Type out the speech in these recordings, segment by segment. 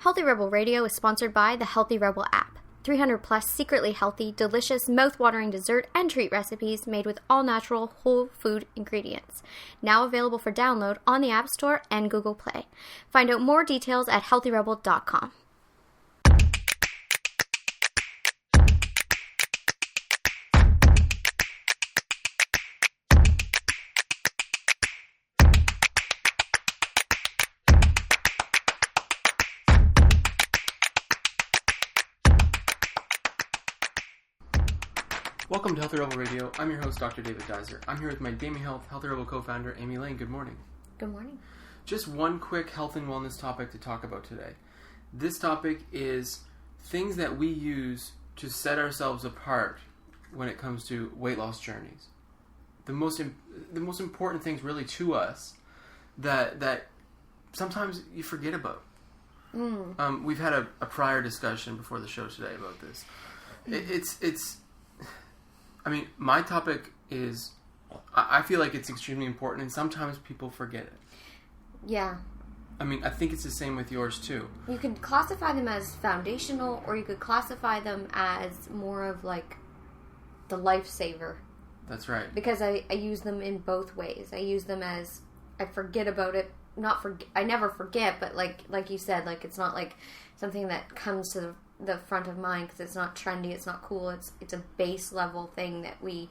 Healthy Rebel Radio is sponsored by the Healthy Rebel app. 300 plus secretly healthy, delicious, mouth-watering dessert and treat recipes made with all-natural, whole food ingredients. Now available for download on the App Store and Google Play. Find out more details at healthyrebel.com. Welcome to Healthy Rebel Radio. I'm your host, Dr. David Geiser. I'm here with my Gaming Health Healthy Rebel co-founder, Amy Lane. Good morning. Good morning. Just one quick health and wellness topic to talk about today. This topic is things that we use to set ourselves apart when it comes to weight loss journeys. The most important things really to us that sometimes you forget about. We've had a prior discussion before the show today about this. I mean, my topic is, I feel like it's extremely important, and sometimes people forget it. Yeah. I mean, I think it's the same with yours, too. You could classify them as foundational, or you could classify them as more of like the lifesaver. That's right. Because I use them in both ways. I use them as, I forget about it, I never forget, but like you said, like it's not like something that comes to the front of mind because it's not trendy, it's not cool, it's a base level thing that we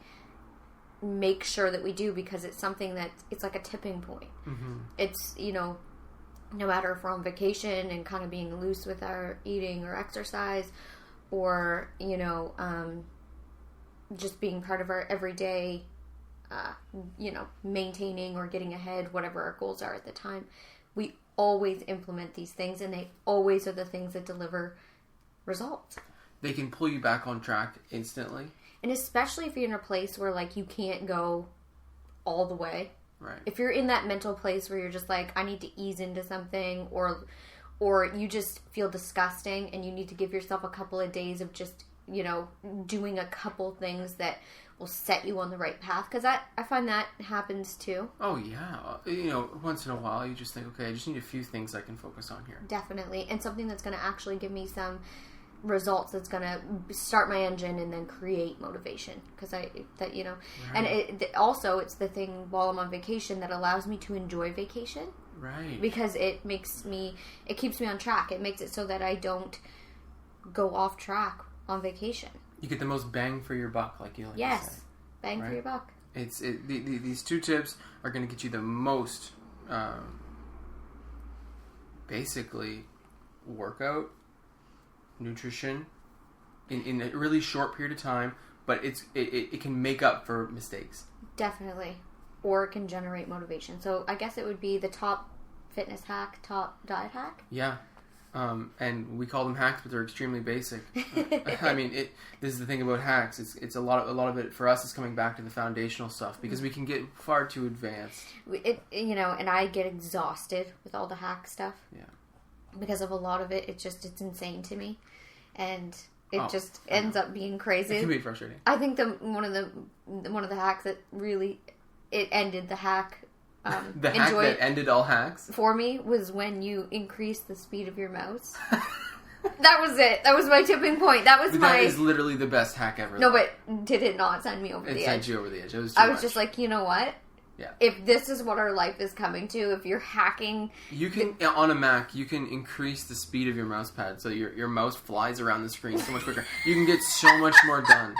make sure that we do because it's something that it's like a tipping point. Mm-hmm. It's, no matter if we're on vacation and kind of being loose with our eating or exercise, or just being part of our everyday maintaining or getting ahead, whatever our goals are at the time, we always implement these things, and they always are the things that deliver results. They can pull you back on track instantly. And especially if you're in a place where like you can't go all the way. Right. If you're in that mental place where you're just like, I need to ease into something, or you just feel disgusting and you need to give yourself a couple of days of just, doing a couple things that will set you on the right path. Because I find that happens too. Oh, yeah. Once in a while you just think, okay, I just need a few things I can focus on here. Definitely. And something that's going to actually give me some results, that's going to start my engine and then create motivation. Because right. And also it's the thing while I'm on vacation that allows me to enjoy vacation. Right. Because it keeps me on track. It makes it so that I don't go off track on vacation. You get the most bang for your buck, like you like to say. Yes, bang for your buck. These two tips are going to get you the most, basically, workout, nutrition, in a really short period of time, but it can make up for mistakes. Definitely. Or it can generate motivation. So I guess it would be the top fitness hack, top diet hack? Yeah. And we call them hacks, but they're extremely basic. I mean, this is the thing about hacks. It's a lot of it for us is coming back to the foundational stuff because we can get far too advanced. And I get exhausted with all the hack stuff. Yeah. Because of a lot of it, it's insane to me, and it just ends up being crazy. It can be frustrating. I think one of the hacks that really it ended the hack. The hack that ended all hacks? For me was when you increased the speed of your mouse. That was it. That was my tipping point. That is literally the best hack ever. No, but did it not send me over the edge? It sent you over the edge. It was I was just like, you know what? Yeah. If this is what our life is coming to, if you're hacking... You can, on a Mac, you can increase the speed of your mouse pad so your mouse flies around the screen so much quicker. You can get so much more done.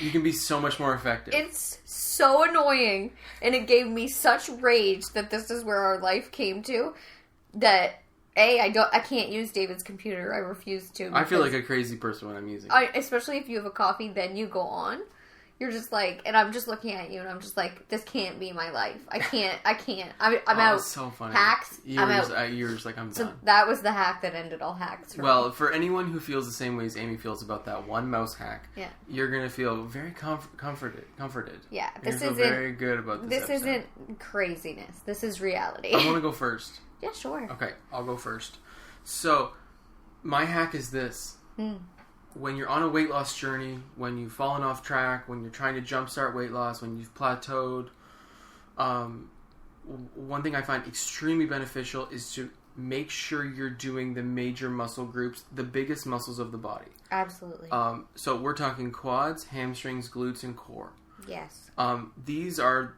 You can be so much more effective. It's so annoying, and it gave me such rage that this is where our life came to, that I can't use David's computer. I refuse to. I feel like a crazy person when I'm using it. Especially if you have a coffee, then you go on. You're just like, and I'm just looking at you, and I'm just like, this can't be my life. I can't. I'm out. It's so funny. Hacks. I'm out. You're just like, I'm done. So that was the hack that ended all hacks. For anyone who feels the same way as Amy feels about that one mouse hack, you're gonna feel very comforted. Yeah, this isn't very good about this. This isn't craziness. This is reality. I want to go first. Yeah, sure. Okay, I'll go first. So, my hack is this. When you're on a weight loss journey, when you've fallen off track, when you're trying to jumpstart weight loss, when you've plateaued, one thing I find extremely beneficial is to make sure you're doing the major muscle groups, the biggest muscles of the body. Absolutely. So we're talking quads, hamstrings, glutes, and core. Yes. These are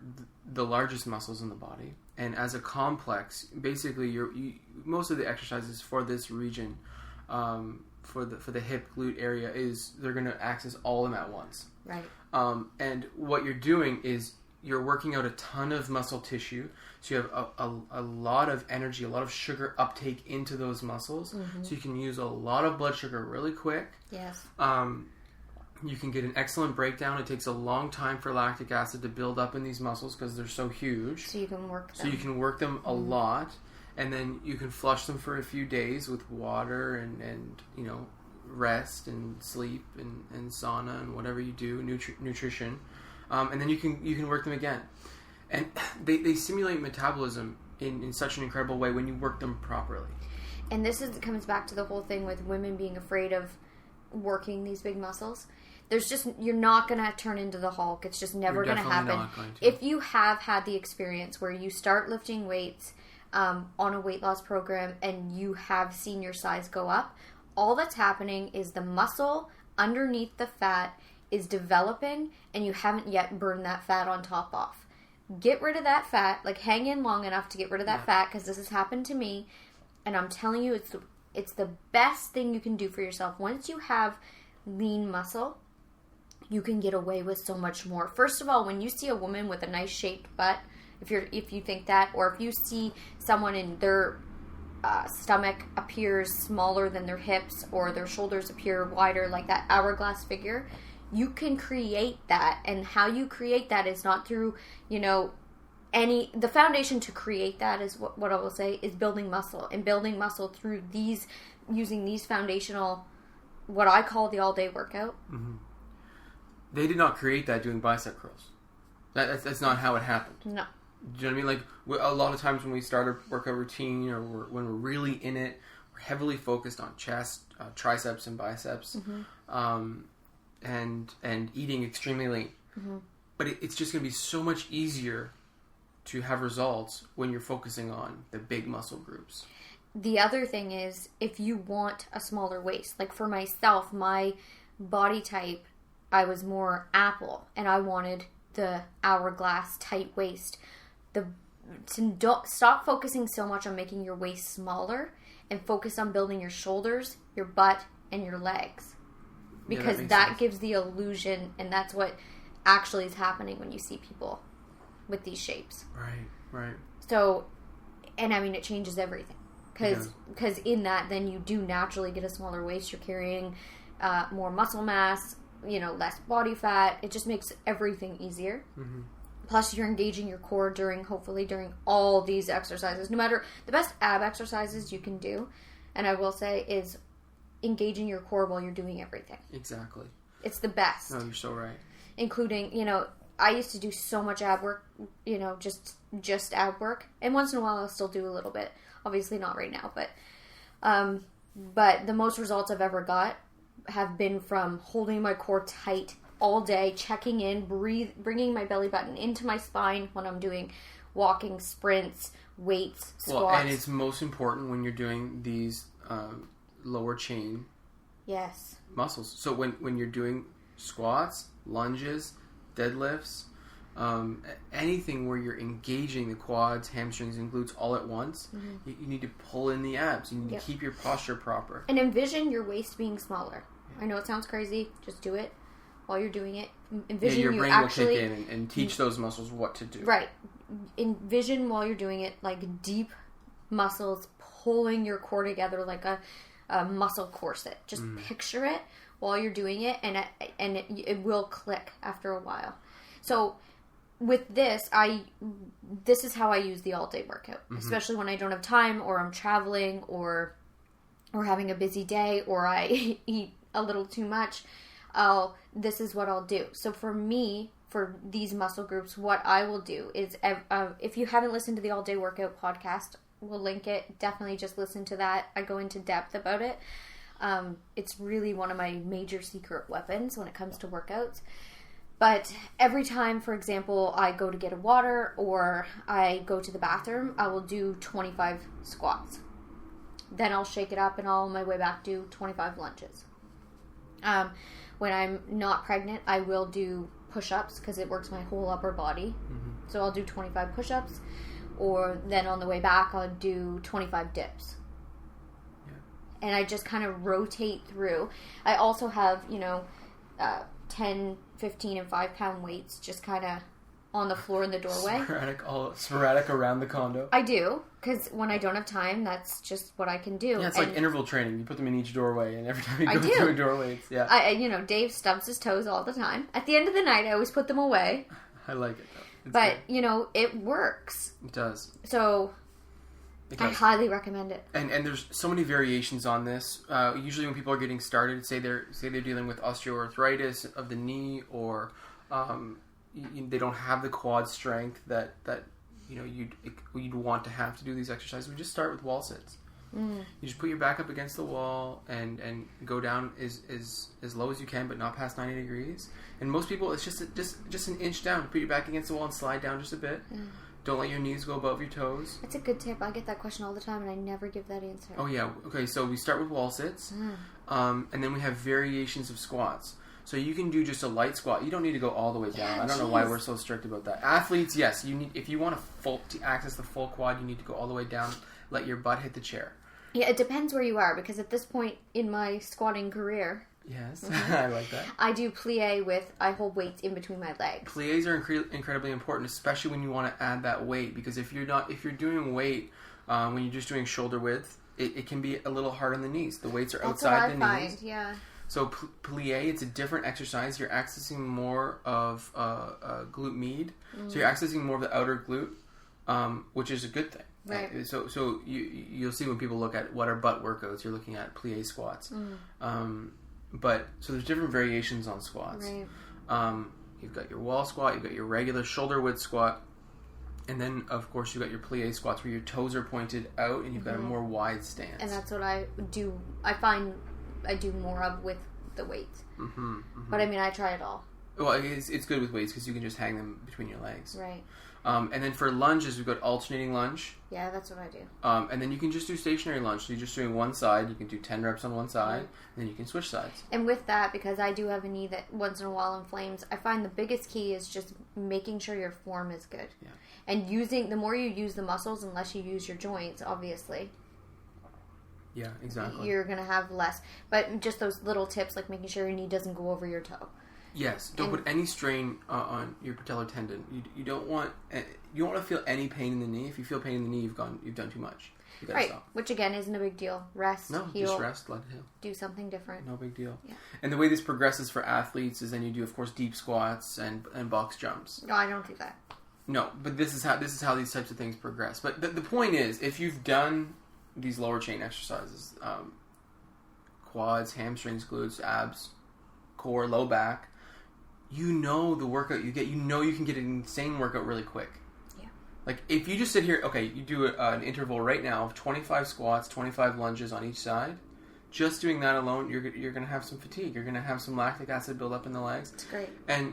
the largest muscles in the body, and as a complex, basically, most of the exercises for this region, for the hip glute area, they're going to access all of them at once. Right. And what you're doing is you're working out a ton of muscle tissue, so you have a lot of energy, a lot of sugar uptake into those muscles, so you can use a lot of blood sugar really quick. Yes. You can get an excellent breakdown. It takes a long time for lactic acid to build up in these muscles because they're so huge. So you can work them. So you can work them a lot, and then you can flush them for a few days with water and rest and sleep and sauna and whatever you do, nutrition, and then you can work them again. And they simulate metabolism in such an incredible way when you work them properly. And comes back to the whole thing with women being afraid of working these big muscles. You're not going to turn into the Hulk. It's just never going to happen. If you have had the experience where you start lifting weights on a weight loss program and you have seen your size go up, all that's happening is the muscle underneath the fat is developing and you haven't yet burned that fat on top off. Get rid of that fat, hang in long enough to get rid of that fat, because this has happened to me, and I'm telling you it's the best thing you can do for yourself. Once you have lean muscle, you can get away with so much more. First of all, when you see a woman with a nice shaped butt, if you think that, or if you see someone in their stomach appears smaller than their hips, or their shoulders appear wider, like that hourglass figure, you can create that. And how you create that is not through, the foundation to create that is what I will say is building muscle, and building muscle through using these foundational, what I call the all-day workout. Mm-hmm. They did not create that doing bicep curls. That's not how it happened. No. Do you know what I mean? A lot of times when we start a workout routine, or when we're really in it, we're heavily focused on chest, triceps, and biceps, and eating extremely lean. Mm-hmm. But it's just going to be so much easier to have results when you're focusing on the big muscle groups. The other thing is, if you want a smaller waist, like for myself, my body type, I was more apple, and I wanted the hourglass tight waist. Stop focusing so much on making your waist smaller and focus on building your shoulders, your butt, and your legs. Because that gives the illusion, and that's what actually is happening when you see people with these shapes. Right. So, and I mean, it changes everything. Because in that, then you do naturally get a smaller waist. You're carrying more muscle mass, less body fat. It just makes everything easier. Mm-hmm. Plus, you're engaging your core hopefully during all these exercises. No matter the best ab exercises you can do, and I will say, is engaging your core while you're doing everything. Exactly. It's the best. No, you're so right. Including, I used to do so much ab work, just ab work. And once in a while I'll still do a little bit. Obviously not right now, but the most results I've ever got have been from holding my core tight all day, checking in, bringing my belly button into my spine when I'm doing walking, sprints, weights, squats. Well, and it's most important when you're doing these lower chain muscles. So when you're doing squats, lunges, deadlifts, anything where you're engaging the quads, hamstrings, and glutes all at once, you need to pull in the abs. You need to keep your posture proper. And envision your waist being smaller. I know it sounds crazy. Just do it while you're doing it. Envision your brain will kick in and teach those muscles what to do. Right. Envision while you're doing it, deep muscles pulling your core together like a muscle corset. Just picture it while you're doing it, and it will click after a while. So with this is how I use the all-day workout, especially when I don't have time, or I'm traveling, or having a busy day, or I eat a little too much. This is what I'll do. So for me, for these muscle groups, what I will do is, if you haven't listened to the all-day workout podcast, we'll link it. Definitely just listen to that. I go into depth about it. It's really one of my major secret weapons when it comes to workouts. But every time, for example, I go to get a water or I go to the bathroom, I will do 25 squats. Then I'll shake it up and I'll, on my way back, do 25 lunges. When I'm not pregnant, I will do push-ups because it works my whole upper body. Mm-hmm. So I'll do 25 push-ups, or then on the way back, I'll do 25 dips. Yeah. And I just kind of rotate through. I also have, 10, 15, and 5-pound weights just kind of on the floor in the doorway. Sporadic around the condo. I do, because when I don't have time, that's just what I can do. Yeah, it's like interval training. You put them in each doorway, and every time you go through a doorway, Dave stubs his toes all the time. At the end of the night, I always put them away. I like it, though. But, it works. It does. So, I highly recommend it. And there's so many variations on this. Usually when people are getting started, say they're dealing with osteoarthritis of the knee, or they don't have the quad strength that you'd want to have to do these exercises. We just start with wall sits. You just put your back up against the wall and go down as low as you can, but not past 90 degrees. And most people, it's just an inch down. Put your back against the wall and slide down just a bit. Don't let your knees go above your toes. That's a good tip. I get that question all the time, and I never give that answer. Oh, yeah. Okay, so we start with wall sits, and then we have variations of squats. So you can do just a light squat. You don't need to go all the way down. I don't know why we're so strict about that. Athletes, yes, if you want to access the full quad, you need to go all the way down. Let your butt hit the chair. Yeah, it depends where you are, because at this point in my squatting career, yes, I like that. I do plie I hold weights in between my legs. Plies are incredibly important, especially when you want to add that weight, because if you're doing weight when you're just doing shoulder width, it can be a little hard on the knees. The weights are outside the knees. Find, yeah. So plie, it's a different exercise. You're accessing more of glute med. So you're accessing more of the outer glute, which is a good thing. Right. So you'll see when people look at what are butt workouts, you're looking at plie squats. But so there's different variations on squats. Right. You've got your wall squat, you've got your regular shoulder width squat, and then of course you've got your plie squats where your toes are pointed out and you've got a more wide stance. And that's what I do. I find I do more of with the weights. But I mean, I try it all. Well, it's good with weights because you can just hang them between your legs. Right. And then for lunges, we've got alternating lunge. Yeah, that's what I do. And then you can just do stationary lunge. So you're just doing one side. You can do 10 reps on one side, and then you can switch sides. And with that, because I do have a knee that once in a while inflames, I find the biggest key is just making sure your form is good. Yeah. And the more you use the muscles, unless you use your joints, obviously. Yeah, exactly. You're going to have less. But just those little tips, like making sure your knee doesn't go over your toe. Yes, don't put any strain on your patellar tendon. You don't want to feel any pain in the knee. If you feel pain in the knee, you've done too much. You gotta stop. Which again isn't a big deal. Rest, heal. Just rest, let it heal. Do something different. No big deal. Yeah. And the way this progresses for athletes is then you do, of course, deep squats and box jumps. No, I don't do that. No, but this is how these types of things progress. But the point is, if you've done these lower chain exercises, quads, hamstrings, glutes, abs, core, low back, you know the workout you get. You know you can get an insane workout really quick. Yeah. Like if you just sit here, okay, you do an interval right now of 25 squats, 25 lunges on each side. Just doing that alone, you're going to have some fatigue. You're going to have some lactic acid build up in the legs. It's great. And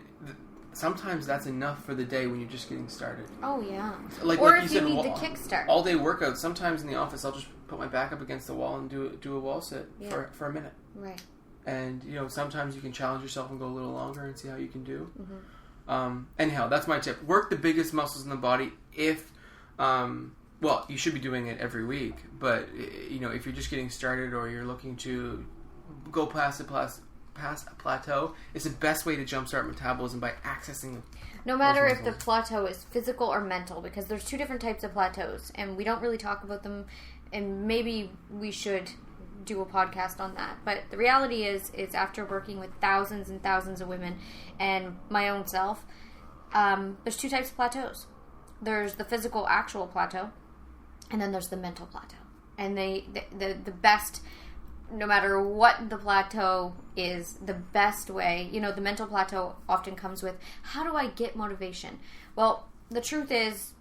sometimes that's enough for the day when you're just getting started. Oh yeah. Or if you need the kickstart. All day workouts. Sometimes in the office, I'll just put my back up against the wall and do a wall sit for a minute. Right. And, sometimes you can challenge yourself and go a little longer and see how you can do. Anyhow, that's my tip. Work the biggest muscles in the body if, you should be doing it every week. But, if you're just getting started or you're looking to go past a plateau, it's the best way to jumpstart metabolism by accessing no matter if the plateau is physical or mental, because there's two different types of plateaus, and we don't really talk about them, and maybe we should do a podcast on that. But the reality is after working with thousands and thousands of women and my own self, there's two types of plateaus. There's the physical actual plateau, and then there's the mental plateau. And the best, no matter what the plateau is, the best way, the mental plateau often comes with, how do I get motivation? Well, the truth is,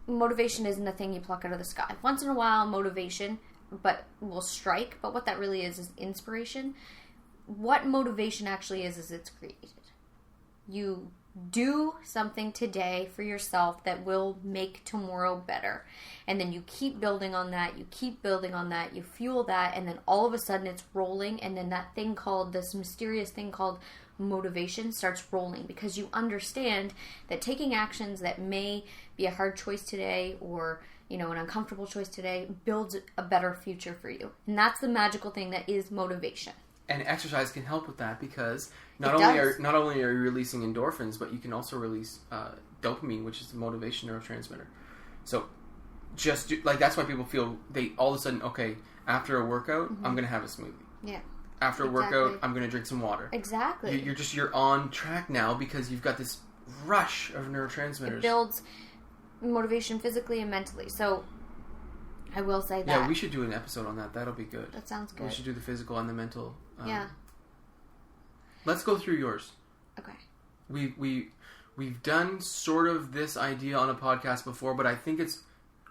motivation isn't a thing you pluck out of the sky. Once in a while, motivation will strike, but what that really is inspiration. What motivation actually is it's created. You Do something today for yourself that will make tomorrow better. And then you keep building on that, you keep building on that, you fuel that, and then all of a sudden it's rolling, and then that thing called, this mysterious thing called motivation starts rolling, because you understand that taking actions that may be a hard choice today, or an uncomfortable choice today, builds a better future for you. And that's the magical thing that is motivation. And exercise can help with that, because not only are you releasing endorphins, but you can also release dopamine, which is the motivation neurotransmitter. So that's why people feel they all of a sudden, okay, after a workout, I'm going to have a smoothie. Yeah. After a workout, I'm going to drink some water. Exactly. You're on track now, because you've got this rush of neurotransmitters. It builds motivation physically and mentally. So I will say that. Yeah, we should do an episode on that. That'll be good. That sounds good. We should do the physical and the mental. Yeah. Let's go through yours. Okay. We've done sort of this idea on a podcast before, but I think it's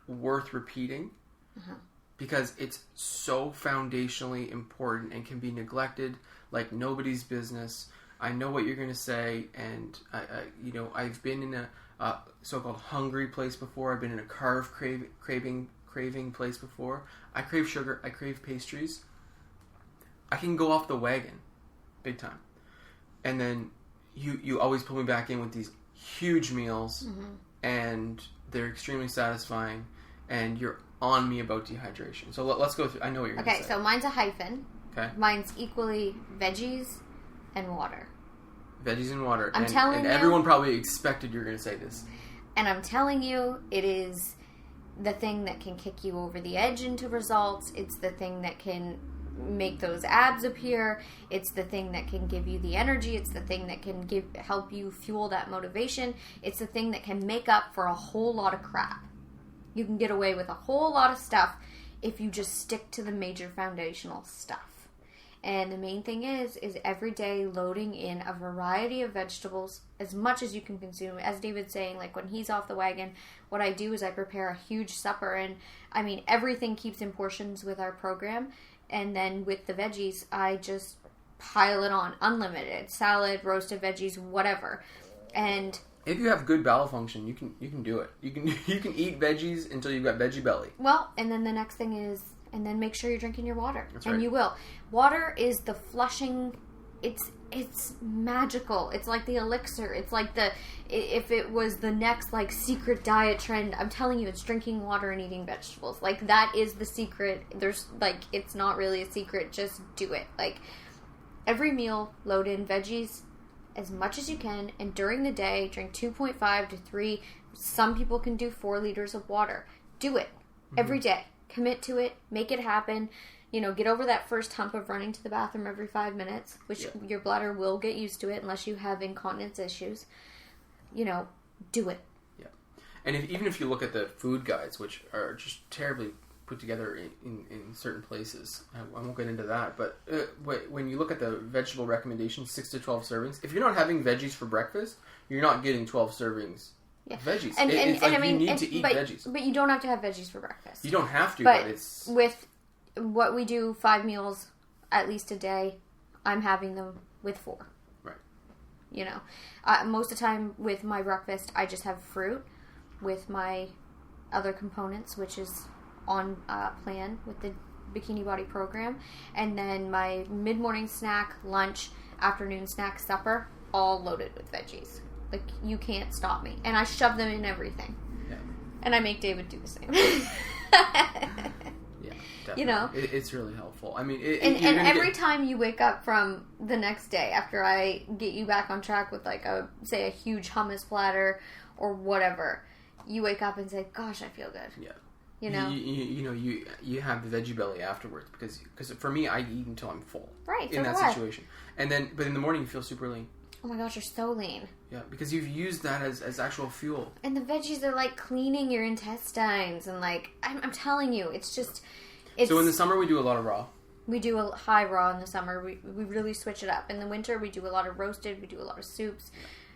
worth repeating because it's so foundationally important and can be neglected like nobody's business. I know what you're going to say, and I've been in a so-called hungry place before. I've been in a carb craving place before. I crave sugar. I crave pastries. I can go off the wagon big time. And then you always pull me back in with these huge meals, and they're extremely satisfying, and you're on me about dehydration. So let's go through. I know what you're going to say. Okay, so mine's a hyphen. Okay. Mine's equally veggies and water. Veggies and water. I'm telling you. Everyone probably expected you were going to say this. And I'm telling you, it is the thing that can kick you over the edge into results. It's the thing that can make those abs appear. It's the thing that can give you the energy. It's the thing that can help you fuel that motivation. It's the thing that can make up for a whole lot of crap. You can get away with a whole lot of stuff if you just stick to the major foundational stuff. And the main thing is every day loading in a variety of vegetables, as much as you can consume. As David's saying, like when he's off the wagon, what I do is I prepare a huge supper, and I mean everything keeps in portions with our program. And then with the veggies, I just pile it on. Unlimited. Salad, roasted veggies, whatever. And if you have good bowel function, you can do it. You can eat veggies until you've got veggie belly. Well, and then the next thing is, and then make sure you're drinking your water. That's right. And you will. Water is the flushing. It's magical. It's like the elixir. It's like if it was the next like secret diet trend, I'm telling you, it's drinking water and eating vegetables. Like that is the secret. There's it's not really a secret. Just do it. Like every meal, load in veggies as much as you can, and during the day, drink 2.5 to 3. Some people can do 4 liters of water. Do it every day. Commit to it. Make it happen. Get over that first hump of running to the bathroom every 5 minutes, which your bladder will get used to it unless you have incontinence issues. Do it. Yeah. And even if you look at the food guides, which are just terribly put together in certain places, I won't get into that, but when you look at the vegetable recommendations, 6 to 12 servings, if you're not having veggies for breakfast, you're not getting 12 servings. Yeah. Veggies. You need to eat veggies. But you don't have to have veggies for breakfast. You don't have to, but it's... With what we do, 5 meals at least a day, I'm having them with 4. Right. Most of the time with my breakfast, I just have fruit with my other components, which is on plan with the Bikini Body program. And then my mid-morning snack, lunch, afternoon snack, supper, all loaded with veggies. Like, you can't stop me. And I shove them in everything. Yeah. And I make David do the same. Yeah, definitely. It's really helpful. I mean, and every time you wake up from the next day, after I get you back on track with like a huge hummus platter or whatever, you wake up and say, "Gosh, I feel good." Yeah. You have the veggie belly afterwards because for me, I eat until I'm full. Right. In that situation, but in the morning you feel super lean. Oh my gosh, you're so lean. Yeah, because you've used that as actual fuel. And the veggies are like cleaning your intestines, and like I'm telling you, it's just. So in the summer we do a lot of raw. We do a high raw in the summer. We really switch it up. In the winter we do a lot of roasted. We do a lot of soups.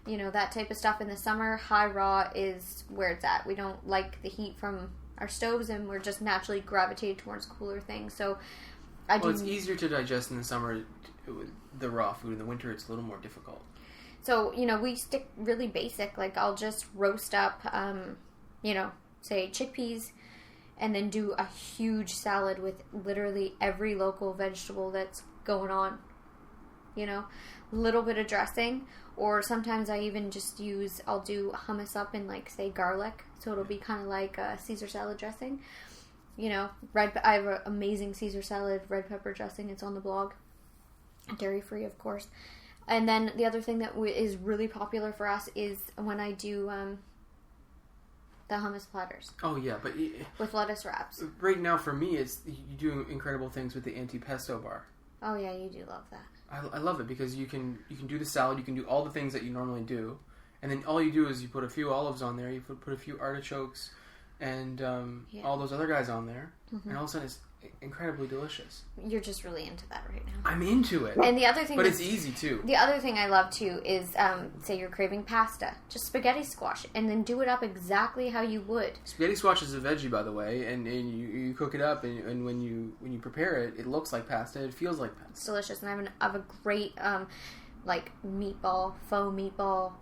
That type of stuff. In the summer, high raw is where it's at. We don't like the heat from our stoves, and we're just naturally gravitated towards cooler things. So it's easier to digest in the summer, the raw food. In the winter, it's a little more difficult. So, we stick really basic. Like, I'll just roast up, say chickpeas, and then do a huge salad with literally every local vegetable that's going on. Little bit of dressing. Or sometimes I even just I'll do hummus up in, like, say, garlic. So it'll be kind of like a Caesar salad dressing. I have an amazing Caesar salad red pepper dressing. It's on the blog. Dairy-free, of course. And then the other thing that is really popular for us is when I do the hummus platters. Oh, yeah, but... with lettuce wraps. Right now, for me, you do incredible things with the anti-pesto bar. Oh, yeah, you do love that. I love it because you can do the salad, you can do all the things that you normally do, and then all you do is you put a few olives on there, you put a few artichokes, and all those other guys on there, and all of a sudden it's incredibly delicious. You're just really into that right now. I'm into it. And the other thing, but it's easy too. The other thing I love too is, say you're craving pasta, just spaghetti squash, and then do it up exactly how you would. Spaghetti squash is a veggie, by the way, and you cook it up, and when you prepare it, it looks like pasta. It feels like pasta. It's delicious, and I have a great faux meatball,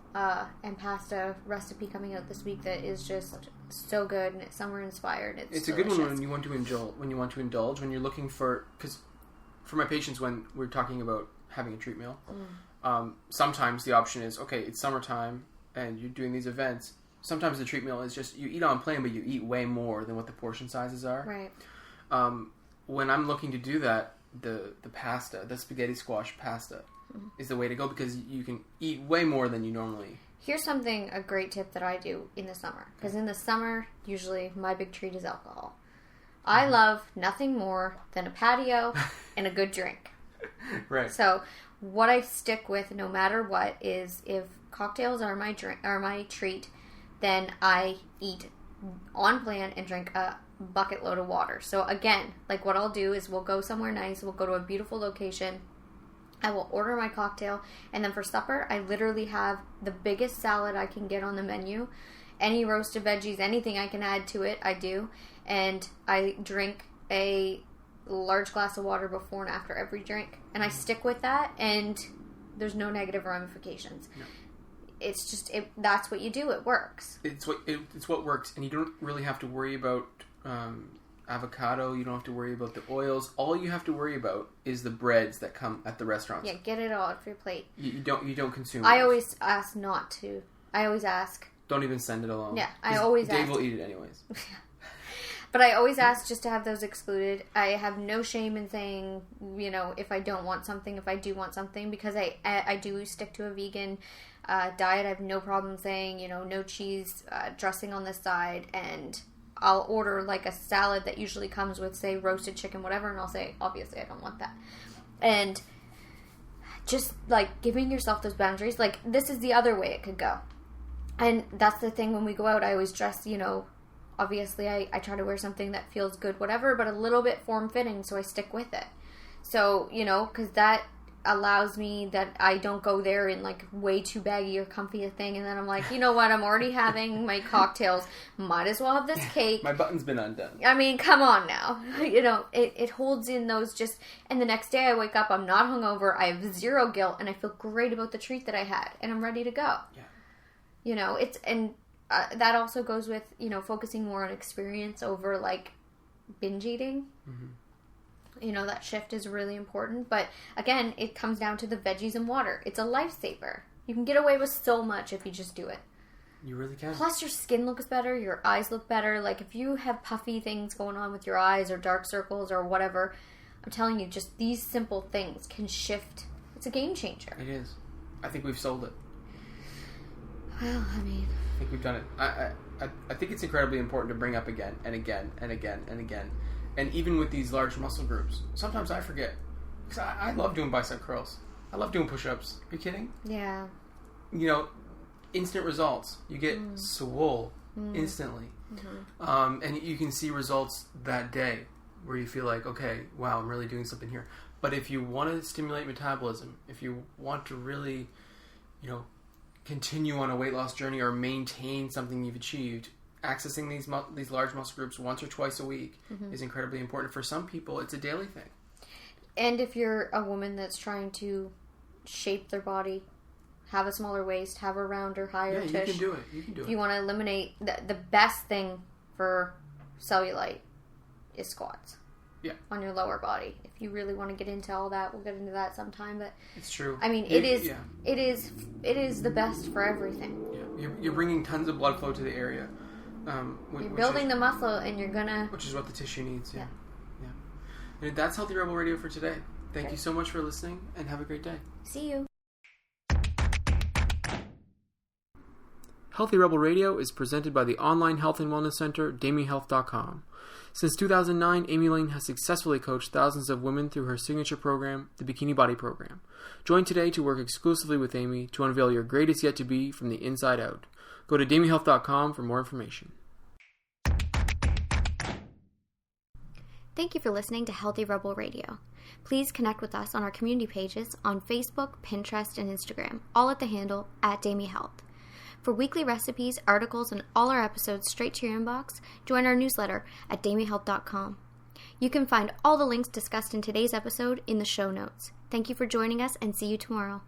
and pasta recipe coming out this week that is just so good, and it's summer inspired. It's a good one when you want to indulge. When you're looking for, because for my patients, when we're talking about having a treat meal, sometimes the option is, okay, it's summertime and you're doing these events. Sometimes the treat meal is just you eat on plan, but you eat way more than what the portion sizes are. Right. When I'm looking to do that, the pasta, the spaghetti squash pasta, is the way to go because you can eat way more than you normally. Here's a great tip that I do in the summer. Because in the summer, usually my big treat is alcohol. I love nothing more than a patio and a good drink. Right. So what I stick with no matter what is if cocktails are my treat, then I eat on plan and drink a bucket load of water. So again, like what I'll do is we'll go somewhere nice. We'll go to a beautiful location. I will order my cocktail, and then for supper, I literally have the biggest salad I can get on the menu. Any roasted veggies, anything I can add to it, I do. And I drink a large glass of water before and after every drink. And I stick with that, and there's no negative ramifications. No. It's just, that's what you do. It works. It's what works, and you don't really have to worry about avocado. You don't have to worry about the oils. All you have to worry about is the breads that come at the restaurants. Yeah, get it all off your plate. You don't consume. I always ask not to. I always ask. Don't even send it alone. Yeah, I always Dave ask. will eat it anyways. But I always ask just to have those excluded. I have no shame in saying, if I don't want something, if I do want something, because I do stick to a vegan diet. I have no problem saying, no cheese, dressing on this side, and I'll order like a salad that usually comes with, say, roasted chicken, whatever, and I'll say, obviously, I don't want that. And just, like, giving yourself those boundaries, like, this is the other way it could go. And that's the thing when we go out, I always dress, obviously I try to wear something that feels good, whatever, but a little bit form-fitting, so I stick with it. So, because that allows me that I don't go there in like way too baggy or comfy a thing, and then I'm like, you know what, I'm already having my cocktails, might as well have this cake. My button's been undone. I mean, come on now. It holds in those and the next day I wake up, I'm not hungover, I have zero guilt, and I feel great about the treat that I had, and I'm ready to go. Yeah. That also goes with, focusing more on experience over like binge eating. Mm-hmm. That shift is really important. But again, it comes down to the veggies and water. It's a lifesaver. You can get away with so much if you just do it. You really can. Plus, your skin looks better. Your eyes look better. Like, if you have puffy things going on with your eyes or dark circles or whatever, I'm telling you, just these simple things can shift. It's a game changer. It is. I think we've sold it. Well, I mean... I think we've done it. I think it's incredibly important to bring up again and again and again and again. And even with these large muscle groups, sometimes I forget. Because I love doing bicep curls. I love doing push-ups. Are you kidding? Yeah. Instant results. You get swole instantly. Mm-hmm. And you can see results that day where you feel like, okay, wow, I'm really doing something here. But if you want to stimulate metabolism, if you want to really, continue on a weight loss journey or maintain something you've achieved, accessing these large muscle groups once or twice a week is incredibly important. For some people, it's a daily thing. And if you're a woman that's trying to shape their body, have a smaller waist, have a rounder, higher tush. Yeah, you can do it. You can do it. If you want to eliminate... The best thing for cellulite is squats. Yeah. On your lower body. If you really want to get into all that, we'll get into that sometime. But it's true. I mean, it is the best for everything. Yeah, you're bringing tons of blood flow to the area. You're building the muscle, and you're gonna... Which is what the tissue needs. Yeah. And that's Healthy Rebel Radio for today. Thank you so much for listening, and have a great day. See you. Healthy Rebel Radio is presented by the online health and wellness center, DamiHealth.com. Since 2009, Amy Lane has successfully coached thousands of women through her signature program, the Bikini Body Program. Join today to work exclusively with Amy to unveil your greatest yet to be from the inside out. Go to DamiHealth.com for more information. Thank you for listening to Healthy Rebel Radio. Please connect with us on our community pages on Facebook, Pinterest, and Instagram, all at the handle @DamiHealth. For weekly recipes, articles, and all our episodes straight to your inbox, join our newsletter at DamiHealth.com. You can find all the links discussed in today's episode in the show notes. Thank you for joining us, and see you tomorrow.